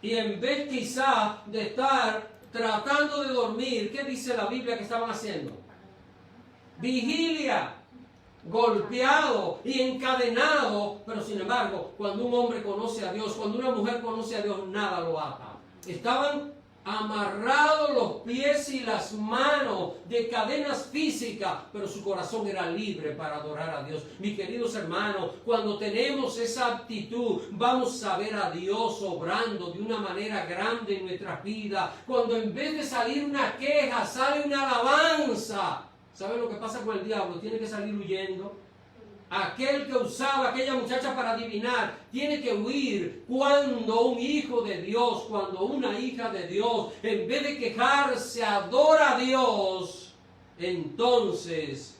Y en vez quizá de estar tratando de dormir, ¿qué dice la Biblia que estaban haciendo? Vigilia, golpeado y encadenado. Pero sin embargo, cuando un hombre conoce a Dios, cuando una mujer conoce a Dios, nada lo ata. Estaban amarrados los pies y las manos de cadenas físicas, pero su corazón era libre para adorar a Dios. Mis queridos hermanos, cuando tenemos esa actitud, vamos a ver a Dios obrando de una manera grande en nuestras vidas. Cuando en vez de salir una queja, sale una alabanza. ¿Saben lo que pasa con el diablo? Tiene que salir huyendo. Aquel que usaba a aquella muchacha para adivinar, tiene que huir cuando un hijo de Dios, cuando una hija de Dios, en vez de quejarse, adora a Dios, entonces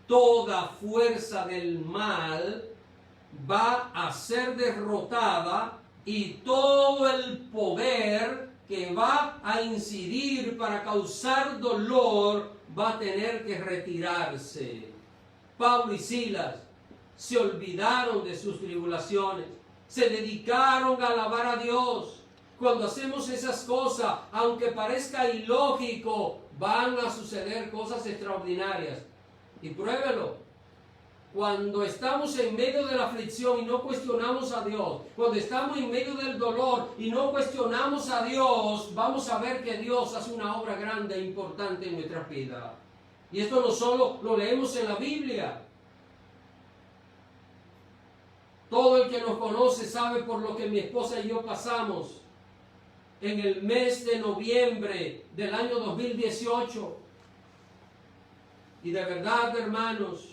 toda fuerza del mal va a ser derrotada y todo el poder que va a incidir para causar dolor va a tener que retirarse. Pablo y Silas se olvidaron de sus tribulaciones, se dedicaron a alabar a Dios. cuando hacemos esas cosas, aunque parezca ilógico, van a suceder cosas extraordinarias. Y pruébelo. Cuando estamos en medio de la aflicción y no cuestionamos a Dios, cuando estamos en medio del dolor y no cuestionamos a Dios, vamos a ver que Dios hace una obra grande e importante en nuestras vidas. Y esto no solo lo leemos en la Biblia. Todo el que nos conoce sabe por lo que mi esposa y yo pasamos en el mes de noviembre del año 2018. Y de verdad, hermanos,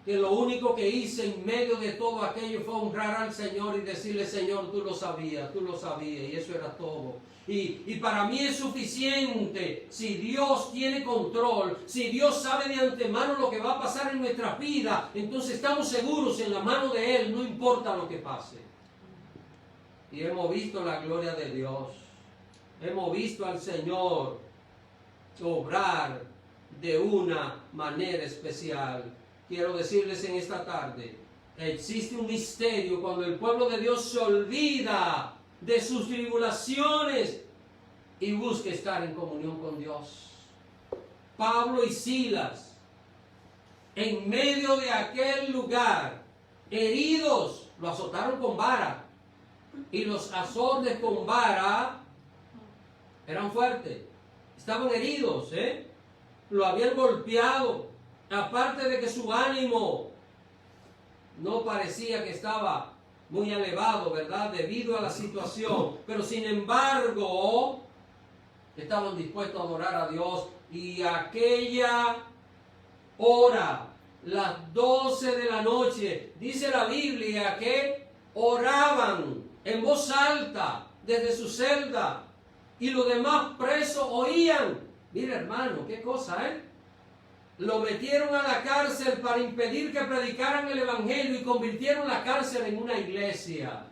que lo único que hice en medio de todo aquello fue honrar al Señor y decirle: Señor, tú lo sabías, y eso era todo. Y para mí es suficiente si Dios tiene control, si Dios sabe de antemano lo que va a pasar en nuestras vidas, entonces estamos seguros en la mano de Él, no importa lo que pase. Y hemos visto la gloria de Dios, hemos visto al Señor obrar de una manera especial. Quiero decirles en esta tarde, existe un misterio cuando el pueblo de Dios se olvida de sus tribulaciones y busca estar en comunión con Dios. Pablo y Silas, en medio de aquel lugar, heridos, lo azotaron con vara, y los azotes con vara eran fuertes, estaban heridos, lo habían golpeado. Aparte de que su ánimo no parecía que estaba muy elevado, ¿verdad? Debido a la situación. Pero sin embargo, estaban dispuestos a adorar a Dios. Y aquella hora, las 12 de la noche, dice la Biblia que oraban en voz alta desde su celda. Y los demás presos oían. Mira, hermano, qué cosa, Lo metieron a la cárcel para impedir que predicaran el Evangelio y convirtieron la cárcel en una iglesia.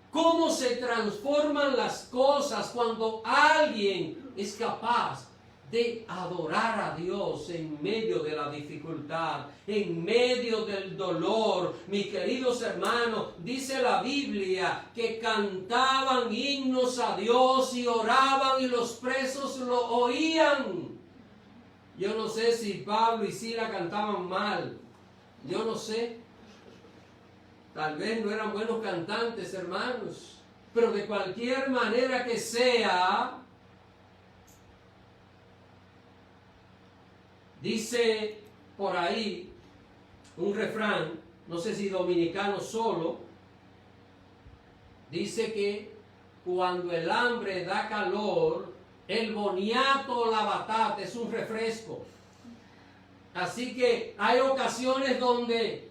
¿Cómo se transforman las cosas cuando alguien es capaz de adorar a Dios en medio de la dificultad, en medio del dolor? Mis queridos hermanos, dice la Biblia que cantaban himnos a Dios y oraban y los presos lo oían. Yo no sé si Pablo y Silas cantaban mal. Yo no sé. Tal vez no eran buenos cantantes, hermanos. Pero de cualquier manera que sea, dice por ahí un refrán, no sé si dominicano solo, dice que cuando el hambre da calor, el boniato o la batata es un refresco. Así que hay ocasiones donde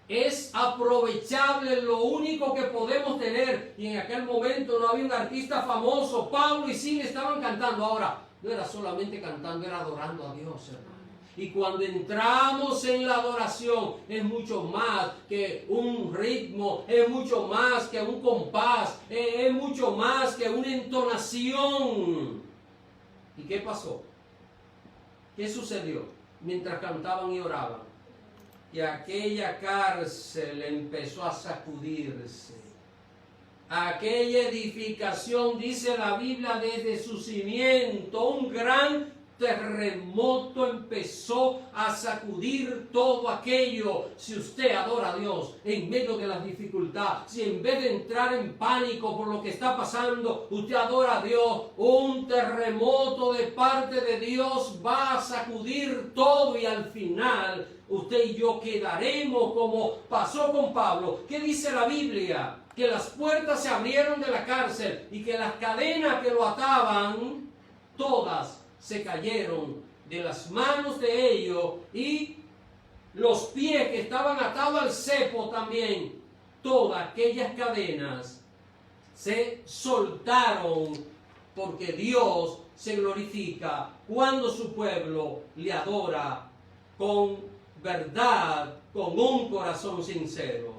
es aprovechable lo único que podemos tener. Y en aquel momento no había un artista famoso. Pablo y Silas estaban cantando. Ahora, no era solamente cantando, era adorando a Dios, hermano. Y cuando entramos en la adoración, es mucho más que un ritmo, es mucho más que un compás, es mucho más que una entonación. ¿Y qué pasó? ¿Qué sucedió mientras cantaban y oraban? Que aquella cárcel empezó a sacudirse. Aquella edificación, dice la Biblia, desde su cimiento, un gran terremoto empezó a sacudir todo aquello. Si usted adora a Dios en medio de la dificultad, si en vez de entrar en pánico por lo que está pasando, usted adora a Dios, un terremoto de parte de Dios va a sacudir todo y al final usted y yo quedaremos como pasó con Pablo. ¿Qué dice la Biblia? Que las puertas se abrieron de la cárcel y que las cadenas que lo ataban, todas se cayeron de las manos de ellos, y los pies que estaban atados al cepo también, todas aquellas cadenas se soltaron, porque Dios se glorifica cuando su pueblo le adora con verdad, con un corazón sincero.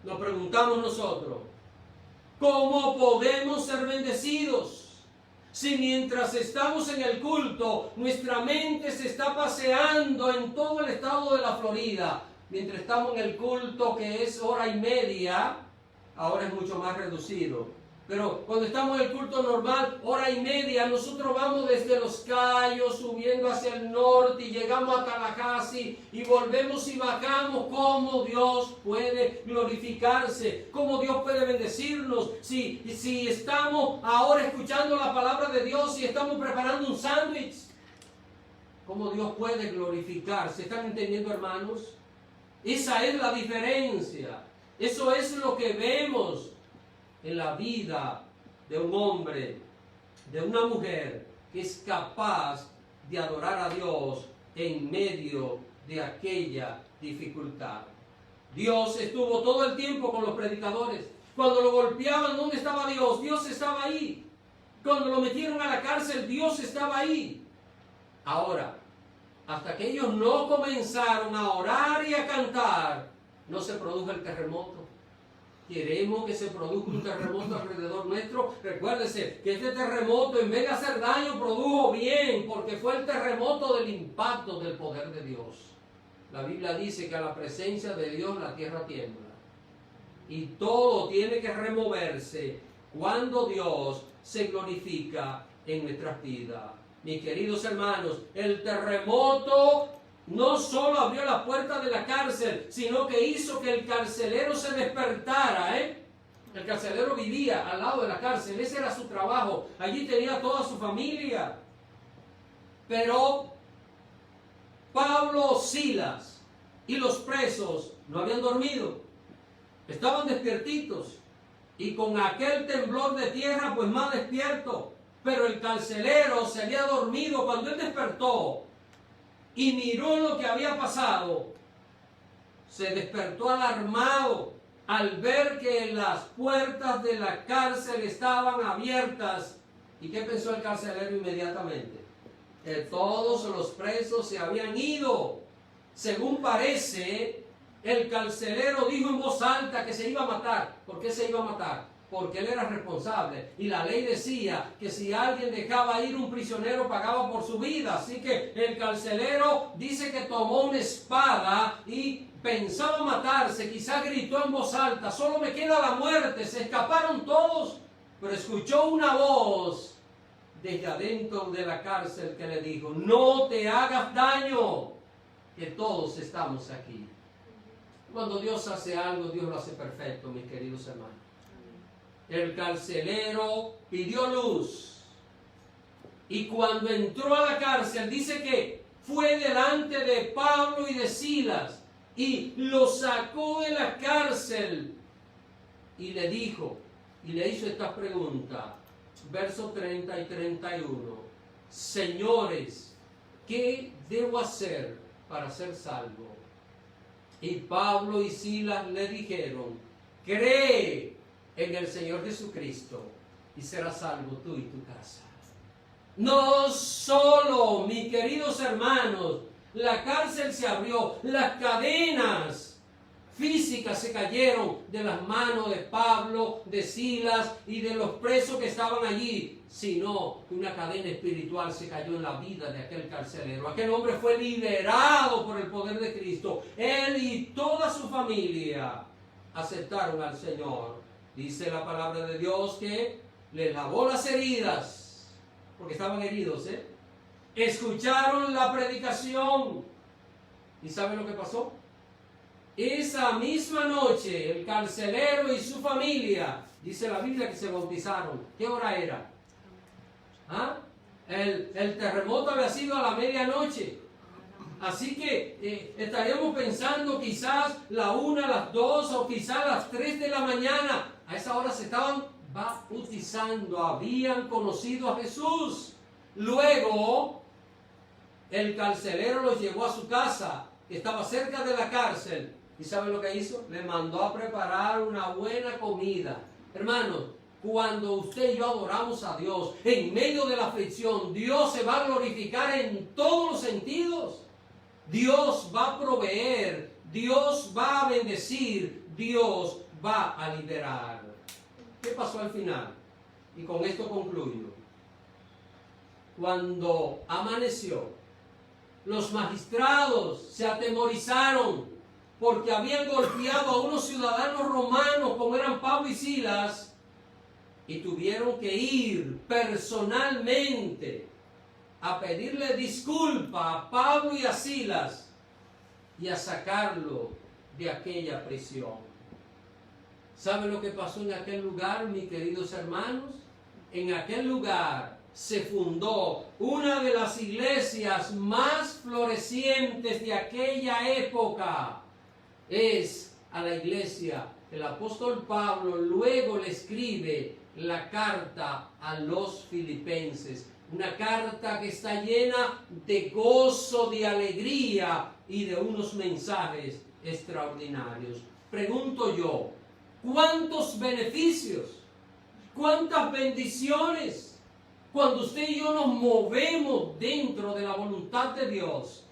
Nos preguntamos nosotros, ¿cómo podemos ser bendecidos? Si mientras estamos en el culto, nuestra mente se está paseando en todo el estado de la Florida, mientras estamos en el culto, que es hora y media, ahora es mucho más reducido. Pero cuando estamos en el culto normal, 1:30, nosotros vamos desde Los Cayos, subiendo hacia el norte y llegamos a Tallahassee y volvemos y bajamos. ¿Cómo Dios puede glorificarse? ¿Cómo Dios puede bendecirnos? Si estamos ahora escuchando la palabra de Dios y estamos preparando un sándwich, ¿cómo Dios puede glorificarse? ¿Están entendiendo, hermanos? Esa es la diferencia. Eso es lo que vemos en la vida de un hombre, de una mujer que es capaz de adorar a Dios en medio de aquella dificultad. Dios estuvo todo el tiempo con los predicadores. Cuando lo golpeaban, ¿dónde estaba Dios? Dios estaba ahí. Cuando lo metieron a la cárcel, Dios estaba ahí. Ahora, hasta que ellos no comenzaron a orar y a cantar, no se produjo el terremoto. Queremos que se produzca un terremoto alrededor nuestro. Recuérdese que este terremoto, en vez de hacer daño, produjo bien, porque fue el terremoto del impacto del poder de Dios. La Biblia dice que a la presencia de Dios la tierra tiembla. Y todo tiene que removerse cuando Dios se glorifica en nuestras vidas. Mis queridos hermanos, el terremoto no solo abrió la puerta de la cárcel, sino que hizo que el carcelero se despertara, El carcelero vivía al lado de la cárcel, ese era su trabajo, allí tenía toda su familia. Pero Pablo, Silas y los presos no habían dormido, estaban despiertitos y con aquel temblor de tierra pues más despierto. Pero el carcelero se había dormido. Cuando él despertó y miró lo que había pasado, se despertó alarmado al ver que las puertas de la cárcel estaban abiertas. ¿Y qué pensó el carcelero inmediatamente? Que todos los presos se habían ido. Según parece, el carcelero dijo en voz alta que se iba a matar. ¿Por qué se iba a matar? Porque él era responsable y la ley decía que si alguien dejaba ir un prisionero pagaba por su vida. Así que el carcelero dice que tomó una espada y pensaba matarse, quizá gritó en voz alta: solo me queda la muerte. Se escaparon todos, pero escuchó una voz desde adentro de la cárcel que le dijo: no te hagas daño, que todos estamos aquí. Cuando Dios hace algo, Dios lo hace perfecto, mis queridos hermanos. El carcelero pidió luz y cuando entró a la cárcel dice que fue delante de Pablo y de Silas y lo sacó de la cárcel y le dijo y le hizo esta pregunta, versos 30 y 31: señores, ¿qué debo hacer para ser salvo? Y Pablo y Silas le dijeron: cree en el Señor Jesucristo y serás salvo tú y tu casa. No solo, mis queridos hermanos, la cárcel se abrió, las cadenas físicas se cayeron de las manos de Pablo, de Silas y de los presos que estaban allí, sino que una cadena espiritual se cayó en la vida de aquel carcelero. Aquel hombre fue liberado por el poder de Cristo. Él y toda su familia aceptaron al Señor. Dice la palabra de Dios que le lavó las heridas, porque estaban heridos, Escucharon la predicación. ¿Y saben lo que pasó? Esa misma noche, el carcelero y su familia, dice la Biblia, que se bautizaron. ¿Qué hora era? El terremoto había sido a la medianoche. Así que estaríamos pensando quizás la 1, las 2 o quizás las 3 de la mañana. A esa hora se estaban bautizando, habían conocido a Jesús. Luego, el carcelero los llevó a su casa, que estaba cerca de la cárcel. ¿Y saben lo que hizo? Le mandó a preparar una buena comida. Hermanos, cuando usted y yo adoramos a Dios, en medio de la aflicción, Dios se va a glorificar en todos los sentidos. Dios va a proveer, Dios va a bendecir, Dios va a liberar. ¿Qué pasó al final? Y con esto concluyo. Cuando amaneció, los magistrados se atemorizaron porque habían golpeado a unos ciudadanos romanos como eran Pablo y Silas, y tuvieron que ir personalmente a pedirle disculpa a Pablo y a Silas y a sacarlo de aquella prisión. ¿Saben lo que pasó en aquel lugar, mis queridos hermanos? En aquel lugar se fundó una de las iglesias más florecientes de aquella época. Es a la iglesia. El apóstol Pablo luego le escribe la carta a los filipenses. Una carta que está llena de gozo, de alegría y de unos mensajes extraordinarios. Pregunto yo, ¿cuántos beneficios, cuántas bendiciones cuando usted y yo nos movemos dentro de la voluntad de Dios?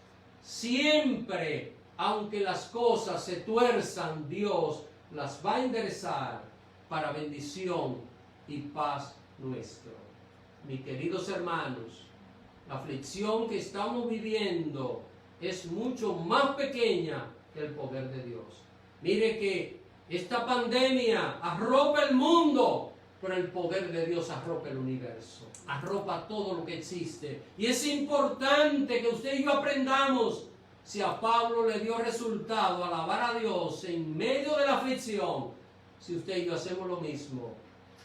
Siempre, aunque las cosas se tuerzan, Dios las va a enderezar para bendición y paz nuestro. Mis queridos hermanos, la aflicción que estamos viviendo es mucho más pequeña que el poder de Dios. Mire que esta pandemia arropa el mundo, pero el poder de Dios arropa el universo, arropa todo lo que existe. Y es importante que usted y yo aprendamos. Si a Pablo le dio resultado alabar a Dios en medio de la aflicción, si usted y yo hacemos lo mismo,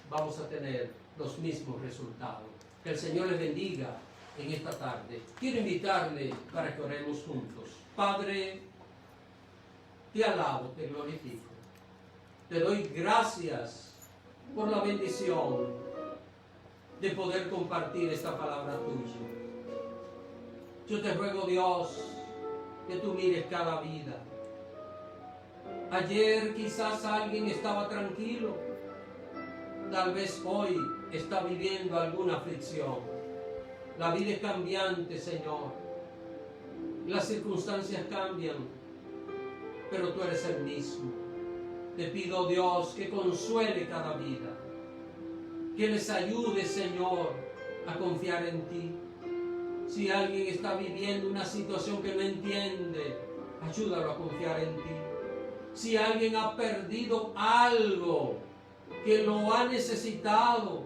vamos a tener los mismos resultados. Que el Señor les bendiga en esta tarde. Quiero invitarle para que oremos juntos. Padre, te alabo, te glorifico. Te doy gracias por la bendición de poder compartir esta palabra tuya. Yo te ruego, Dios, que tú mires cada vida. Ayer quizás alguien estaba tranquilo, tal vez hoy está viviendo alguna aflicción. La vida es cambiante, Señor. Las circunstancias cambian, pero tú eres el mismo. Te pido, Dios, que consuele cada vida, que les ayude, Señor, a confiar en ti. Si alguien está viviendo una situación que no entiende, ayúdalo a confiar en ti. Si alguien ha perdido algo que lo ha necesitado,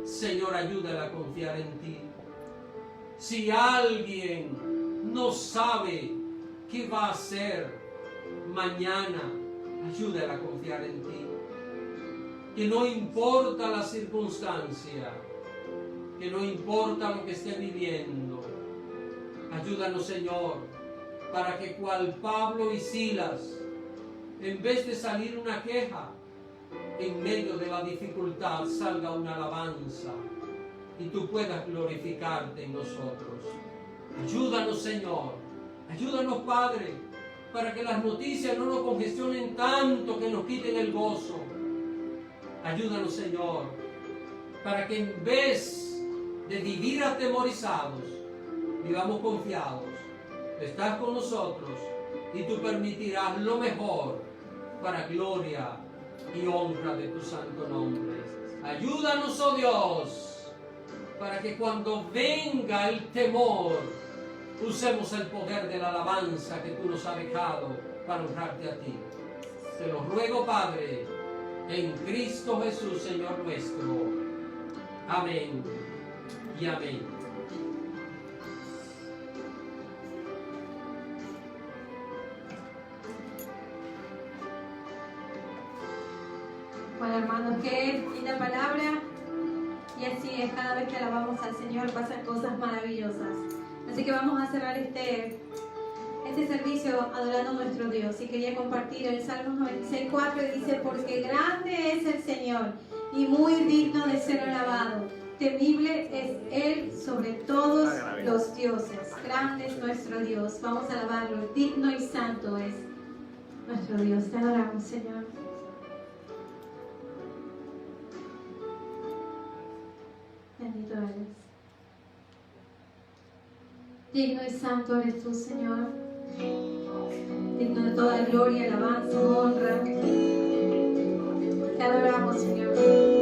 Señor, ayúdalo a confiar en ti. Si alguien no sabe qué va a hacer mañana, ayúdalo a confiar en ti. Que no importa la circunstancia, que no importa lo que esté viviendo, ayúdanos, Señor, para que cual Pablo y Silas, en vez de salir una queja, en medio de la dificultad salga una alabanza y tú puedas glorificarte en nosotros. Ayúdanos, Señor, ayúdanos, Padre, para que las noticias no nos congestionen tanto que nos quiten el gozo. Ayúdanos, Señor, para que en vez de vivir atemorizados, vivamos confiados. Estás con nosotros y tú permitirás lo mejor para gloria y honra de tu santo nombre. Ayúdanos, oh Dios, para que cuando venga el temor, usemos el poder de la alabanza que tú nos has dejado para honrarte a ti. Te lo ruego, Padre, en Cristo Jesús, Señor nuestro. Amén y amén. Bueno, hermanos, qué linda palabra. Y así es, cada vez que alabamos al Señor pasan cosas maravillosas. Así que vamos a cerrar este servicio adorando a nuestro Dios. Y quería compartir el Salmo 96:4 y dice: porque grande es el Señor y muy digno de ser alabado. Temible es Él sobre todos los dioses. Grande es nuestro Dios. Vamos a alabarlo. Digno y santo es nuestro Dios. Te adoramos, Señor. Bendito eres. Digno y santo eres tú, Señor. Digno de toda gloria, alabanza, honra. Te adoramos, Señor.